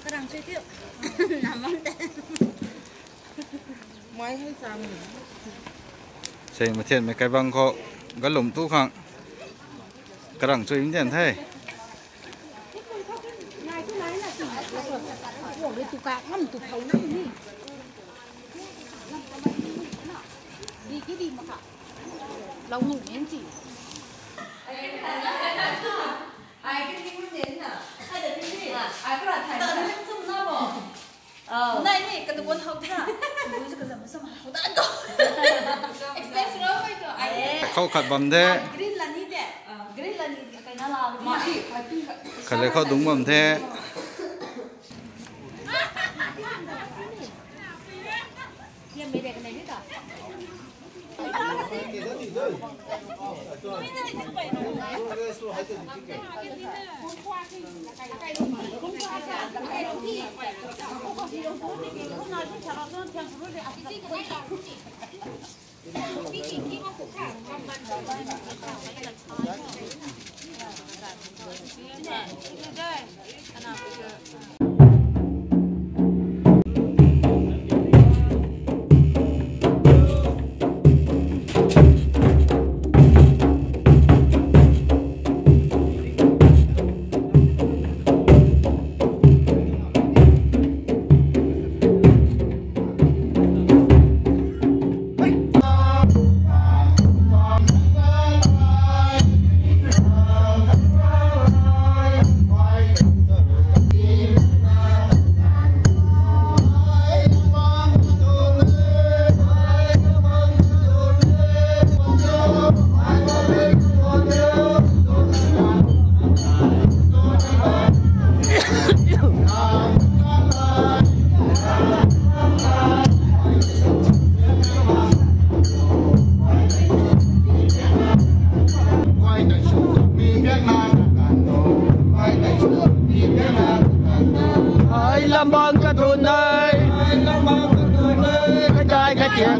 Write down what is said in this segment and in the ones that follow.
กระดังช่วยเที่ยวน้ำมันแต่ไม้ให้ซ้ำใช่มาเทียนไม่ไกลบางเขาก็หลุมตู้ขังกระดังช่วยยิ่งเด่นเท่เลยตุกะน้ำตุกเขาน้ำนี่ดีกี่ดีมาค่ะเราหนุ่มยังจีไอ้ก็ทิ้งไม่เด่นน่ะไอ้เด็กนี่ไอ้ก็รัดไทยแต่ไม่ซุ่มหน้าบอกในนี่กระตุ้นเขาท่าดูจะกระสับกระส่ายเขาตั้งก่อน express เราไปก่อนไอ้เขาขัดบำเท่กรีนลานี่เด็ดกรีนลานี่ใครน่ารักมาอีกขัดเลยเขาดุงบำเท่ยังไม่ได้กันไหนนี่ต่อ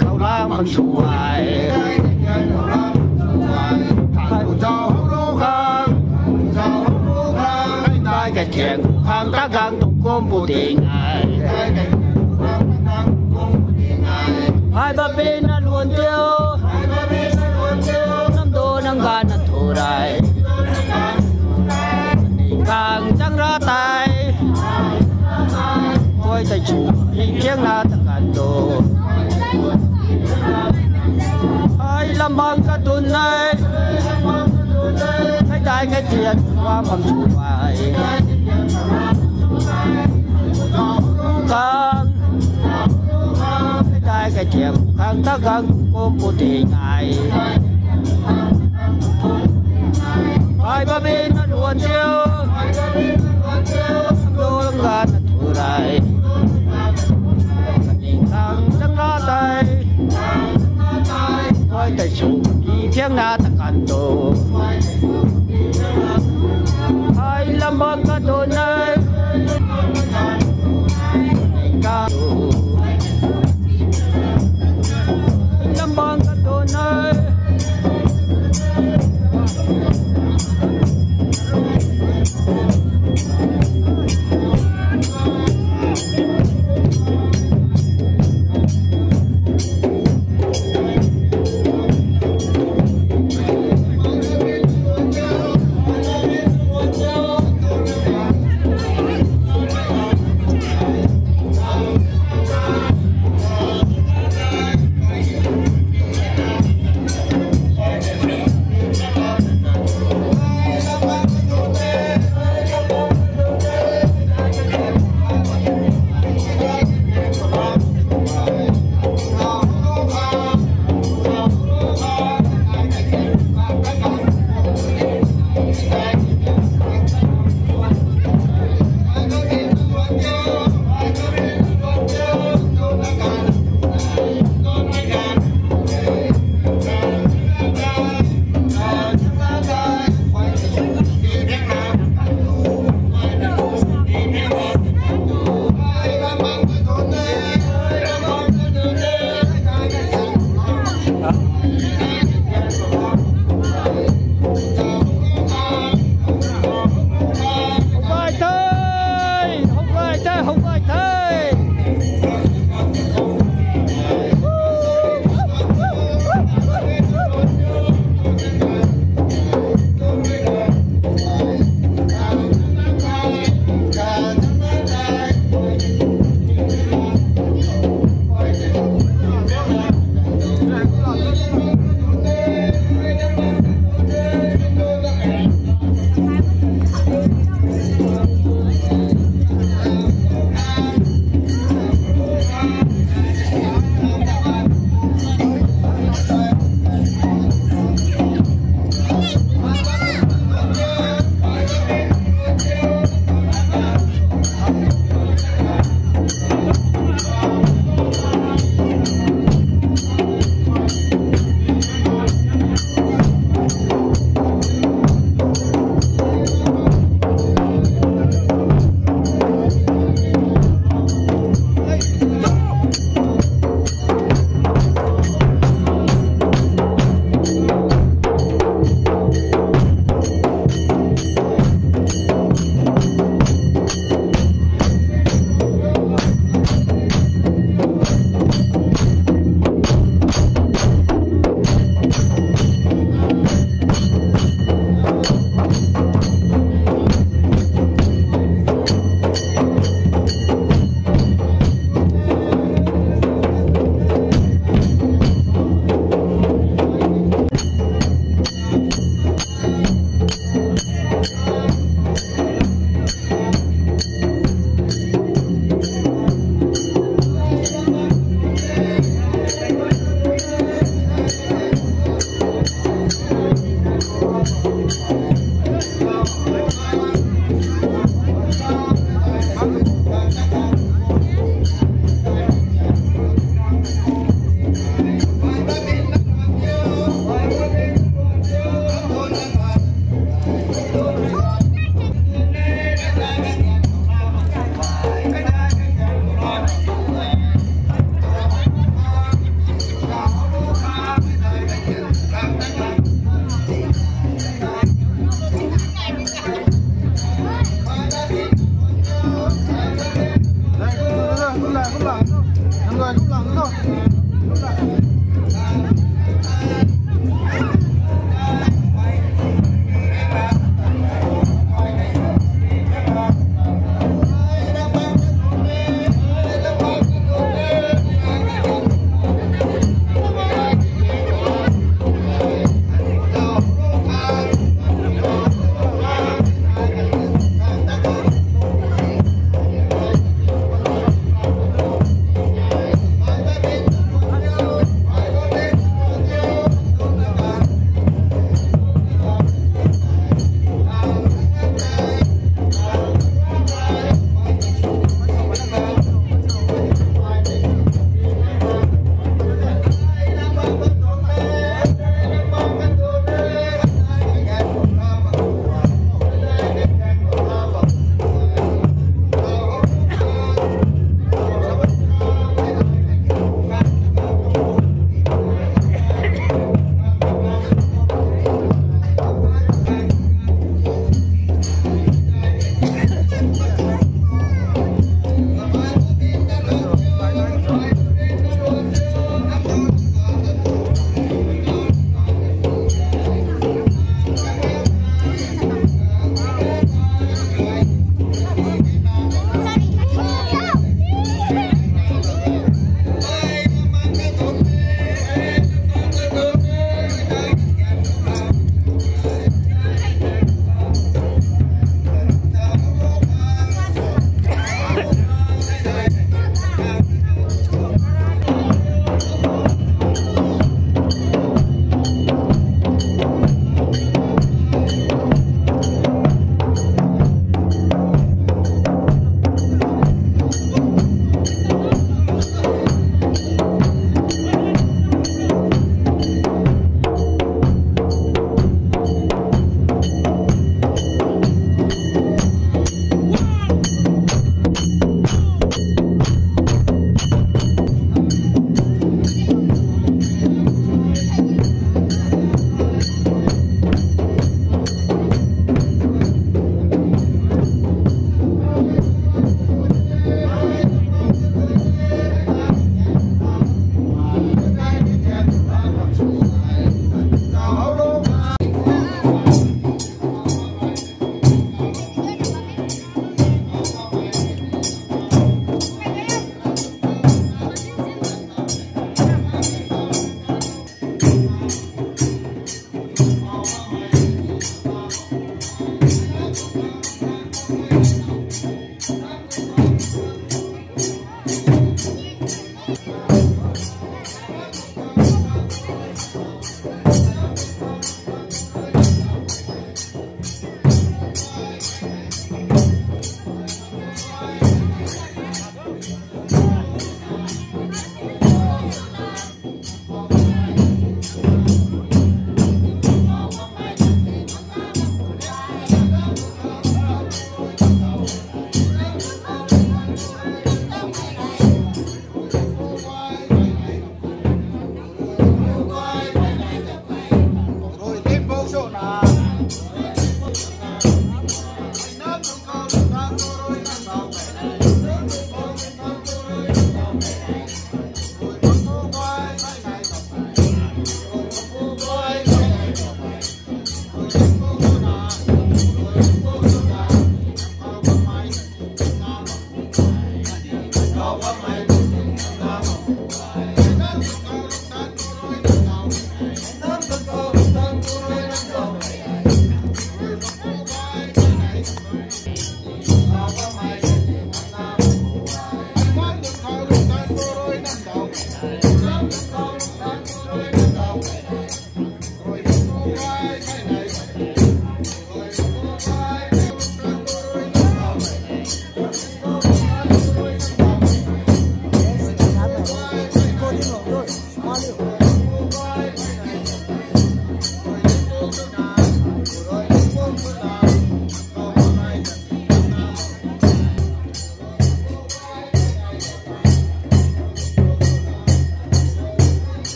เขาล่างมันช่วยท่านเจ้ารู้ข้างให้ได้แค่เขียงข้างตะกังตุกก้มปูติงไงให้บะเบนล้วนเดียวน้ำโดน้ำการนั่นเท่าไรข้างจังระตายคอยใจชูยิ่งเคียงนาตะกันโดลำบากกระตุนเลยให้ได้แค่เทียนว่าความช่วยกันให้ได้แค่เทียนข้างตะกังก้มปูติงไงไอ้บ้าบินนั่นล้วนเชียวโดนงานนั่นเท่าไรยิ่งข้างจังระตายคอยแต่ชูอีเพียงนาตะกันโตไอ้ลำบากกระโดดเลยกาลำบากกระโดดเลย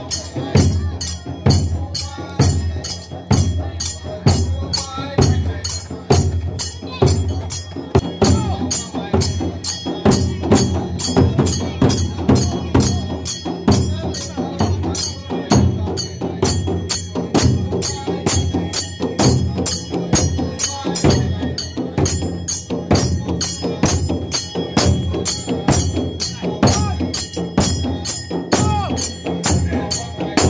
Hãy subscribe cho kênh Ghiền Mì Gõ để không bỏ lỡ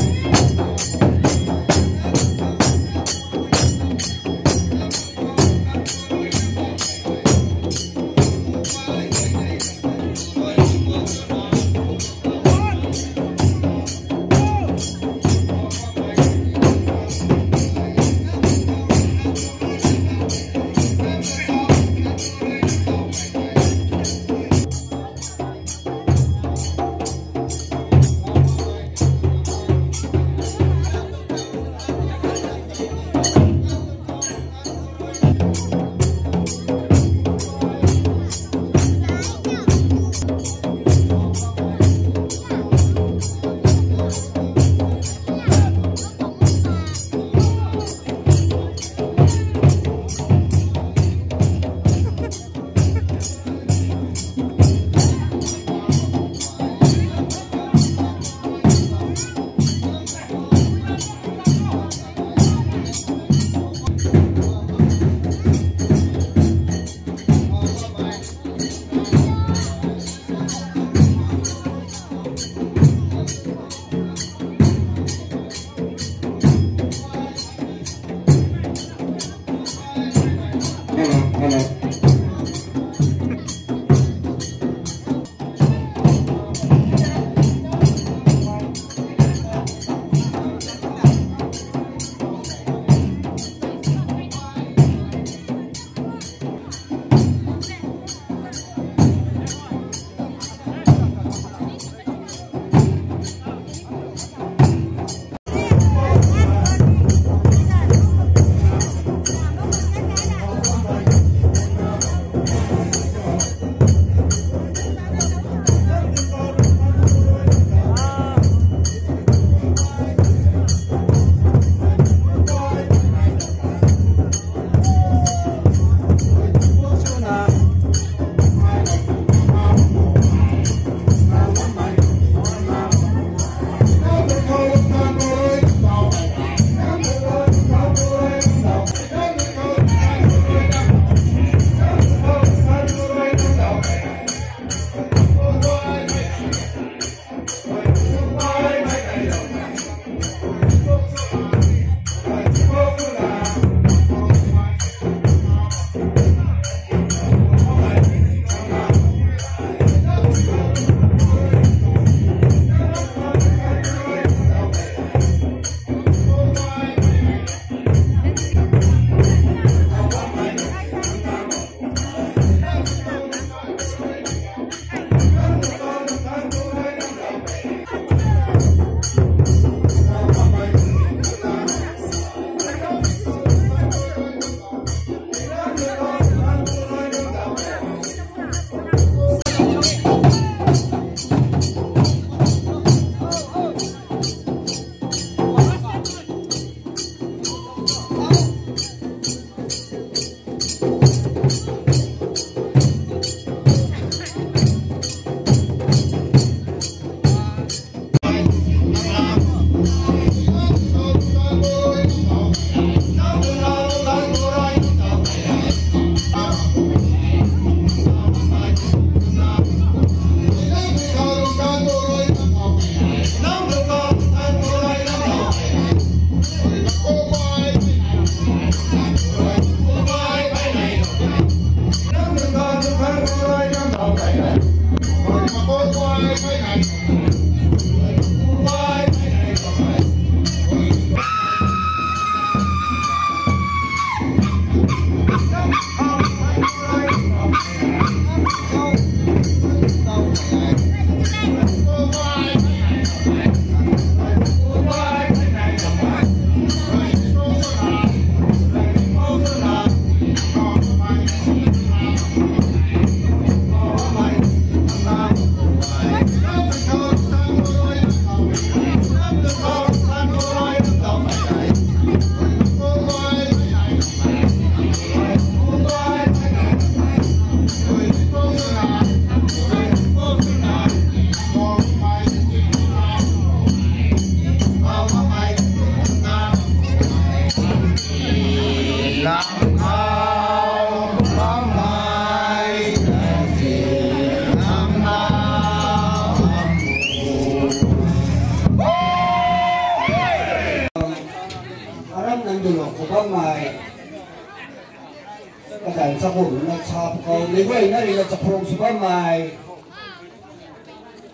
สมุนในชาพเขาในเว้ยนั่นเราจะพงสุภาพใหม่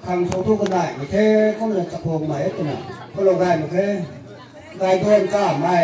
คำโชว์ทุกคนได้ไม่แค่ก็มันจะพงใหม่ตัวน่ะก็ลงได้ไม่แค่ได้โดนก้าไม่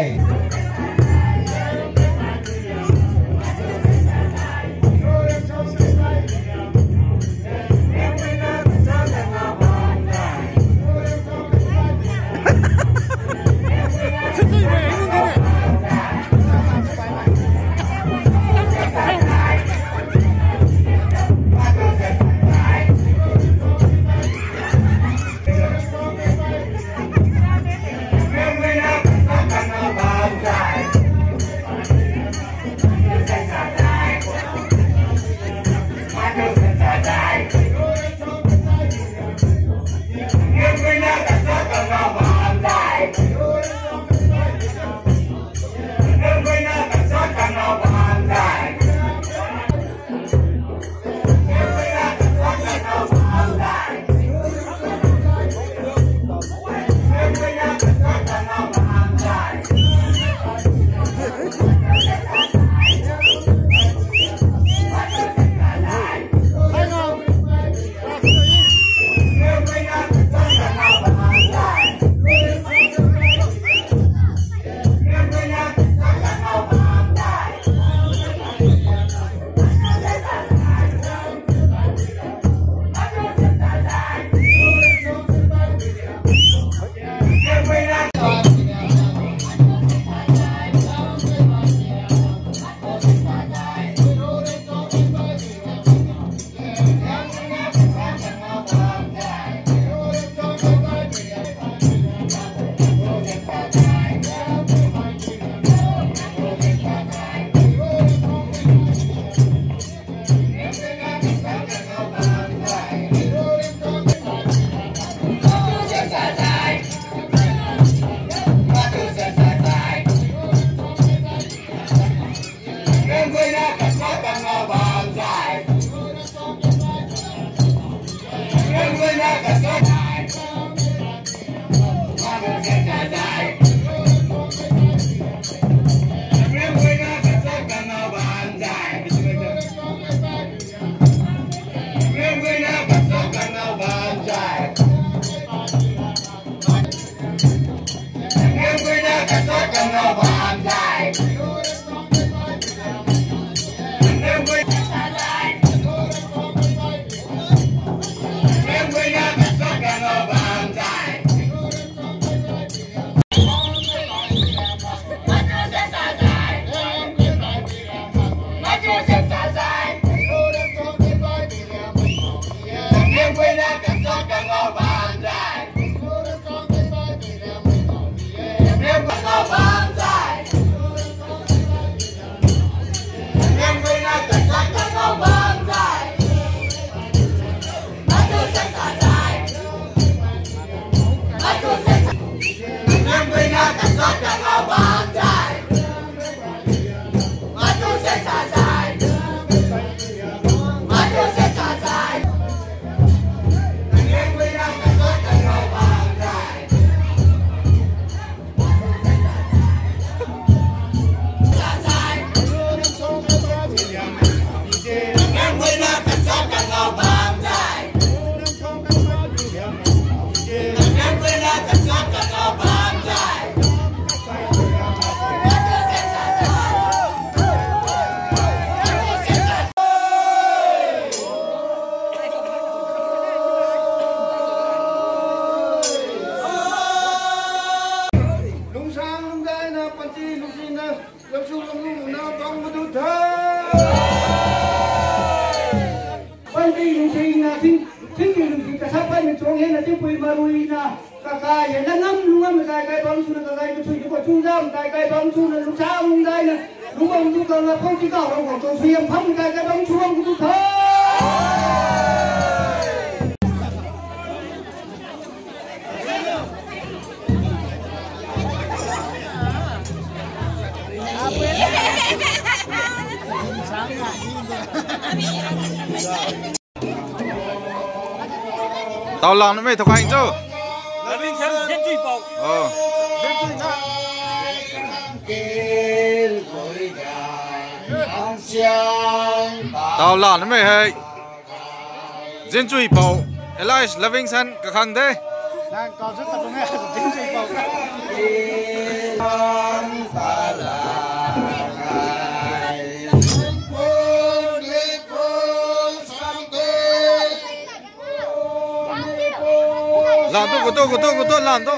tao lòng nó mới thực hành chứ là mình xem trên truy bầu tao là nó mày hay dân chui bầu Elias Livingston cả khang thế đang có rất tập nghe tiếng chui bầu làm tôi làm tôi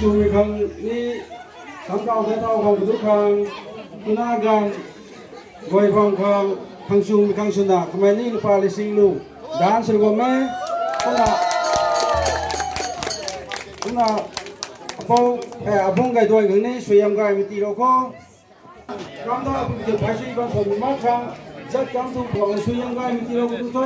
ชูมีครั้งนี้สำคัญเท่าของทุกครั้งคุณอาการไว้ฟังครั้งพังชูมีครั้งสุนัขทำไมนี่ฟาลิซิงลูด่านสุดก็ไม่คุณอาพงไก่ตัวอย่างนี้สวยงามไก่มีตีโลโก้คำต่อไปจะไปช่วยกันสมมาครั้งจัดการทุกของสวยงามไก่มีตีโลโก้ตัว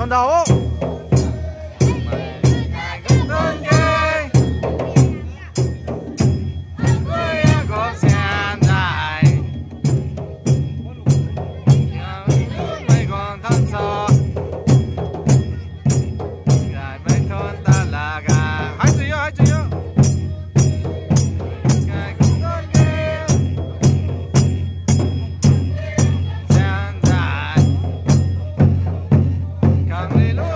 Xuân đầu Hallelujah.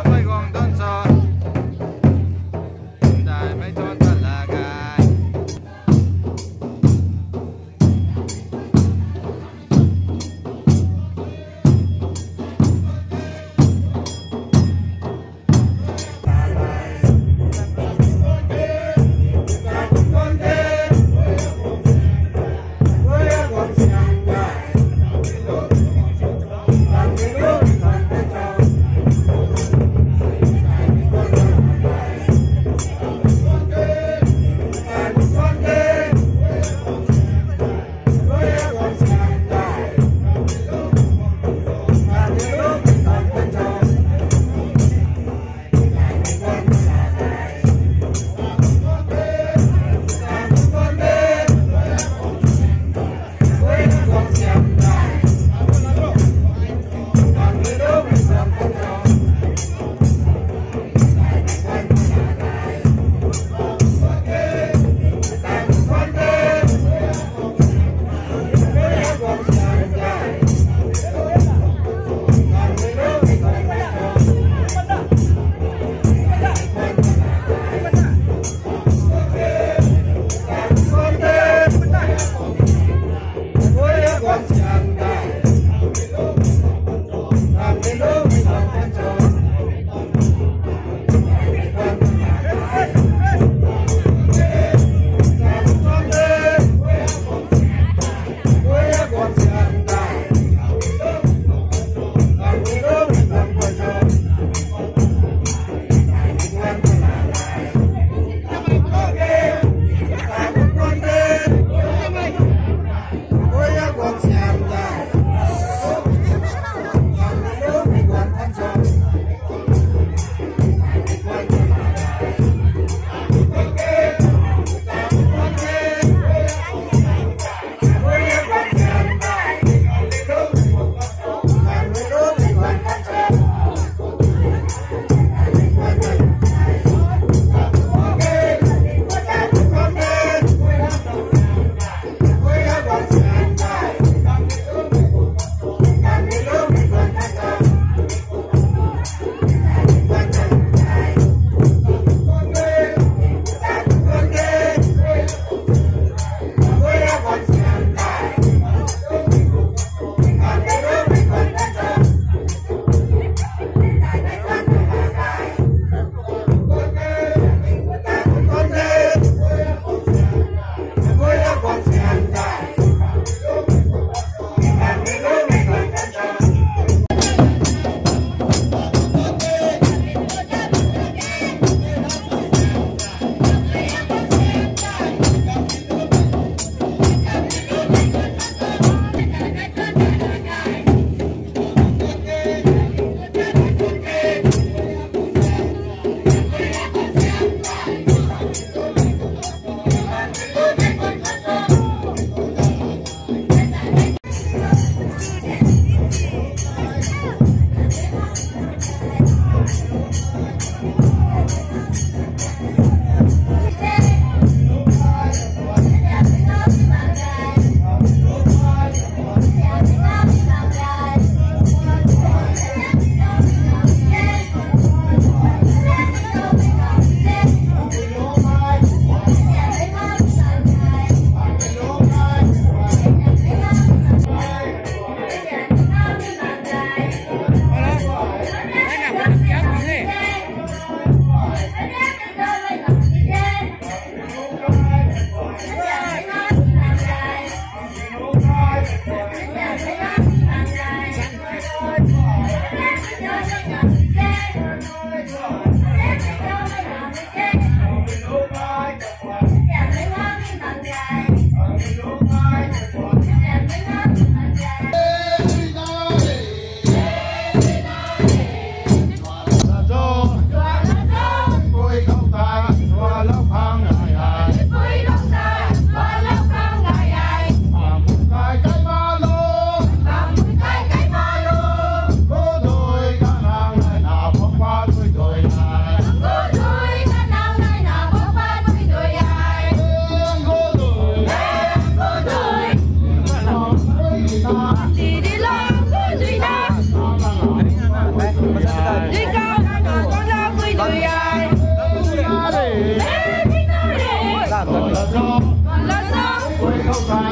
Hãy